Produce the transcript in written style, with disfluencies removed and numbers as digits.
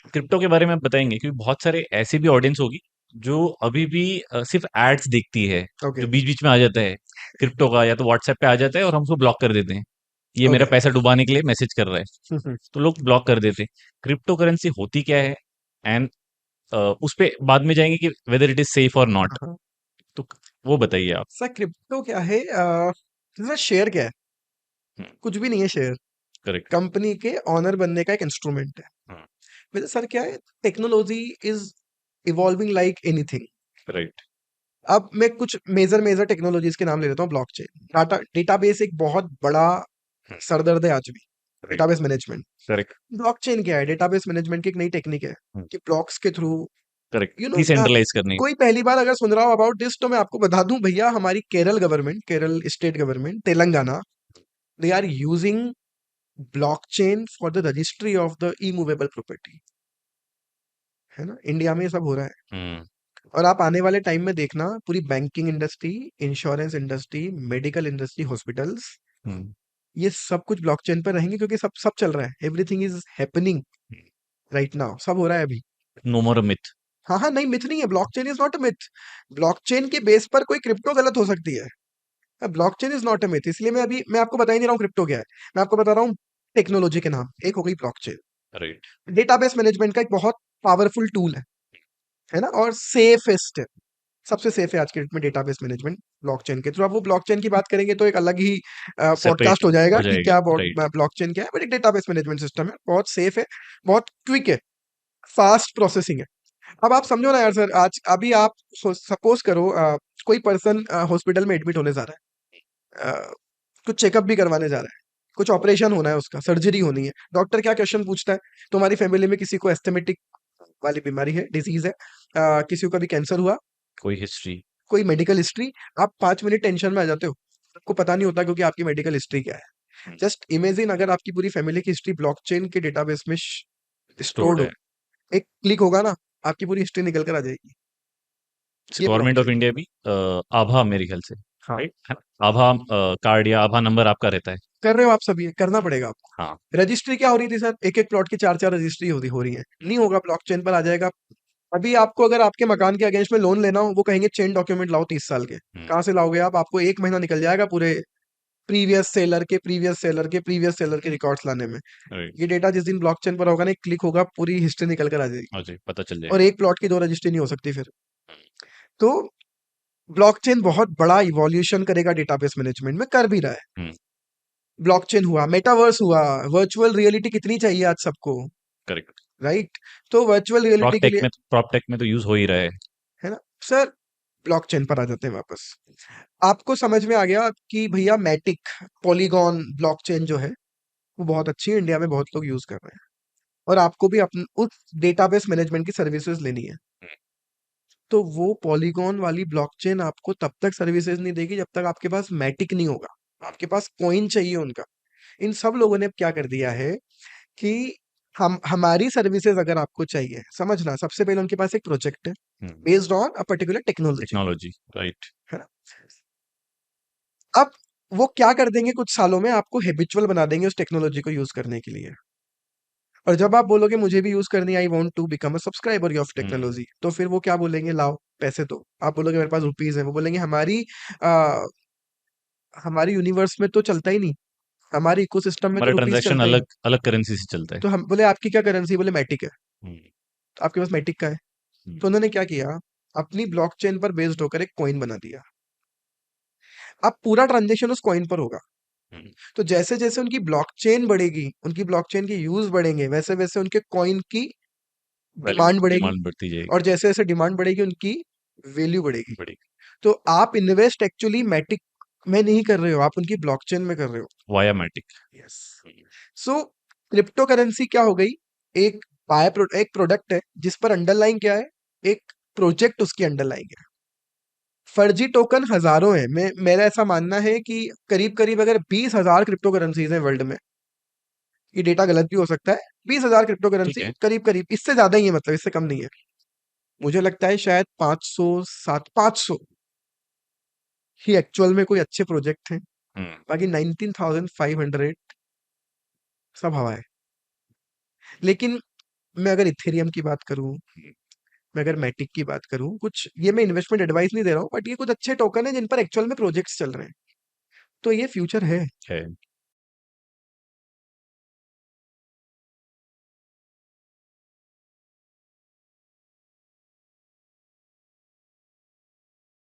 Crypto के बारे में आप बताएंगे, क्योंकि बहुत सारे ऐसी भी ऑडियंस होगी जो अभी भी सिर्फ एड्स देखती है, ओके। जो बीच बीच में आ जाता है क्रिप्टो का, या तो व्हाट्सएप पे आ जाता है और हम उसको ब्लॉक कर देते हैं, ये मेरा ओके। पैसा डुबाने के लिए मैसेज कर रहा है, तो लोग ब्लॉक कर देते हैं। क्रिप्टो करेंसी होती क्या है, एंड उस पे बाद में जाएंगे कि वेदर इट इज सेफ और नॉट, हाँ। तो वो बताइए आप। सर क्रिप्टो क्या है? सर शेयर क्या है? कुछ भी नहीं है शेयर। करेक्ट। कंपनी के ऑनर बनने का एक इंस्ट्रूमेंट है। वैसे सर क्या है, technology is evolving like anything. Right. अब मैं कुछ मेजर मेजर टेक्नोलॉजीज के नाम ले लेता हूँ। ब्लॉकचेन, डाटा डेटाबेस एक बहुत बड़ा सरदर्द है आज भी। Right. Database management. Correct. Blockchain क्या है? डेटाबेस मैनेजमेंट की एक नई टेक्निक है कि ब्लॉक्स के through correct, you know decentralise करने। कोई पहली बार अगर सुन रहा हो अबाउट दिस, तो मैं आपको बता दूं भैया, हमारी Kerala government, Kerala state government, Telangana, they are using blockchain for the registry of the immovable property. है ना, इंडिया में ये सब हो रहा है। हम्म। और आप आने वाले टाइम में देखना, पूरी banking industry, insurance industry, medical industry, hospitals, hmm. ये सब कुछ ब्लॉकचेन पर रहेंगे, क्योंकि सब सब चल रहा है। Everything is happening right now, सब हो रहा है अभी। नो मोर मिथ। हाँ हाँ, नहीं मिथ नहीं है, blockchain is not a myth. Blockchain के बेस पर कोई क्रिप्टो गलत हो सकती है। Blockchain is not a myth, इसलिए मैं आपको बता ही नहीं रहा हूँ क्रिप्टो क्या है। मैं आपको बता रहा हूँ टेक्नोलॉजी के नाम। एक हो गई ब्लॉकचेन, राइट। डेटाबेस मैनेजमेंट का एक बहुत पावरफुल टूल है ना, और सेफेस्ट है। सबसे सेफ है आज के डेट में डेटाबेस मैनेजमेंट ब्लॉकचेन के थ्रू। अब वो ब्लॉकचेन की बात करेंगे तो एक अलग ही पॉडकास्ट सेपरेट हो जाएगा हो कि जाएगा। क्या राइट। ब्लॉकचेन क्या है। बट एक डेटाबेस मैनेजमेंट सिस्टम है, बहुत सेफ है, बहुत क्विक है, फास्ट प्रोसेसिंग है। अब आप समझो ना यार सर, आज अभी आप सपोज करो कोई पर्सन हॉस्पिटल में एडमिट होने जा रहा है, कुछ चेकअप भी करवाने जा रहा है, कुछ ऑपरेशन होना है, उसका सर्जरी होनी है। डॉक्टर क्या क्वेश्चन पूछता है? तुम्हारी फैमिली में किसी को एस्थेमेटिक वाली बीमारी है, डिजीज है, किसी को कभी कैंसर हुआ, कोई हिस्ट्री। कोई मेडिकल हिस्ट्री? आप 5 मिनट टेंशन में आ जाते हो, आपको पता नहीं होता क्योंकि आपकी मेडिकल हिस्ट्री क्या है। जस्ट इमेजिन अगर आपकी पूरी फैमिली की हिस्ट्री ब्लॉकचेन के डेटाबेस में स्टोर्ड स्टोर्ड हो, है। एक क्लिक होगा ना, आपकी पूरी हिस्ट्री निकल कर आ जाएगी। ये गवर्नमेंट ऑफ ब्लॉकचेन। इंडिया भी आभा, मेरे ख्याल से, हाँ, राइट है ना? आभा कार्ड या आभा नंबर आपका रहता है। कर रहे हो आप सब, ये करना पड़ेगा आपको। हाँ। रजिस्ट्री क्या हो रही थी सर? एक एक प्लॉट की चार चार रजिस्ट्री हो रही है। नहीं होगा, ब्लॉकचेन पर आ जाएगा। अभी आपको अगर आपके मकान के अगेंस्ट में लोन लेना हो, वो कहेंगे चेन डॉक्यूमेंट लाओ 30 साल के। हम्म। कहाँ से लाओगे आप? आपको एक महीना निकल जाएगा पूरे प्रीवियस सेलर के, प्रीवियस सेलर के, प्रीवियस सेलर के रिकॉर्ड्स लाने में। राइट। ये डेटा जिस दिन ब्लॉकचेन पर होगा ना, एक क्लिक होगा, पूरी हिस्ट्री निकल कर आ जाएगी। हाँ जी, पता चल और जाएगा। एक प्लॉट की दो रजिस्ट्री नहीं हो सकती फिर। तो ब्लॉकचेन बहुत बड़ा इवोल्यूशन करेगा डेटाबेस मैनेजमेंट में, कर भी रहा है। हम्म। ब्लॉकचेन हुआ, मेटावर्स हुआ, वर्चुअल रियलिटी कितनी चाहिए आज सबको, करेक्ट। राइट? तो वर्चुअल रियलिटी के लिए, प्रॉप टेक में तो यूज हो ही रहा है। है ना सर, ब्लॉकचेन पर आ जाते हैं वापस। आपको समझ में आ गया कि भैया मैटिक, पॉलीगॉन ब्लॉकचेन जो है वो बहुत अच्छी है, इंडिया में बहुत लोग यूज कर रहे हैं। और आपको भी अपने उस डेटाबेस मैनेजमेंट की सर्विसेज लेनी है, तो वो पॉलीगॉन वाली ब्लॉकचेन आपको तब तक सर्विसेज नहीं देगी जब तक आपके पास मैटिक नहीं होगा, आपके पास कॉइन चाहिए उनका। इन सब लोगों ने अब क्या कर दिया है कि हम हमारी सर्विसेज अगर आपको चाहिए, समझना, सबसे पहले उनके पास एक प्रोजेक्ट है based on a particular technology, technology. Right. है ना। अब वो क्या कर देंगे, कुछ सालों में आपको हैबिचुअल बना देंगे उस टेक्नोलॉजी को यूज करने के लिए। और जब आप बोलोगे मुझे भी यूज करनी, I want to become a subscriber of technology, तो फिर वो क्या बोलेंगे? लाओ पैसे दो। आप बोलोगे मेरे पास रुपीज है, वो बोलेंगे आ, हमारी यूनिवर्स में तो चलता ही नहीं, हमारे इकोसिस्टम में तो हमारा रुपीज ट्रांजैक्शन चलता ही नहीं। अलग अलग करेंसी से चलता है। तो हम बोले आपकी क्या करेंसी? बोले मैटिक है। हम्म। तो आपके पास मैटिक का है, हम्म। तो उन्होंने क्या किया, अपनी ब्लॉकचेन पर बेस्ड होकर एक कॉइन बना दिया। अब पूरा ट्रांजेक्शन उस कॉइन पर होगा। हम्म। तो जैसे जैसे उनकी ब्लॉकचेन बढ़ेगी, उनकी ब्लॉकचेन के यूज बढ़ेंगे, वैसे वैसे उनके कॉइन की वैल्यू, डिमांड बढ़ेगी। डिमांड बढ़ती और जाएगी। जैसे जैसे डिमांड बढ़ेगी, उनकी वैल्यू बढ़ेगी। बढ़ेगी। तो आप इन्वेस्ट एक्चुअली मैटिक में नहीं कर रहे हो, आप उनकी ब्लॉकचेन में कर रहे हो। Via Matic. Yes. So crypto currency क्या हो गई? एक एक प्रोडक्ट है जिस पर अंडरलाइन क्या है, एक प्रोजेक्ट उसकी अंडरलाइन है। फर्जी टोकन हजारों है। मेरा ऐसा मानना है कि करीब करीब अगर 20,000 क्रिप्टो करेंसीज हैं वर्ल्ड में, ये डेटा गलत भी हो सकता है, 20,000 क्रिप्टो ठीक करेंसी है। करीब करीब, इससे ज्यादा ही है, मतलब इससे कम नहीं है। मुझे लगता है शायद 500, 500 ही एक्चुअल में कोई अच्छे प्रोजेक्ट हैं। हम्म। बाकी 19,500 सब हवा है। लेकिन मैं अगर इथेरियम की बात करूं, मैं अगर मैटिक की बात करूं, कुछ ये मैं इन्वेस्टमेंट एडवाइस नहीं दे रहा हूँ, बट ये कुछ अच्छे टोकन है जिन पर एक्चुअल में प्रोजेक्ट्स चल रहे हैं, तो ये फ्यूचर है। है।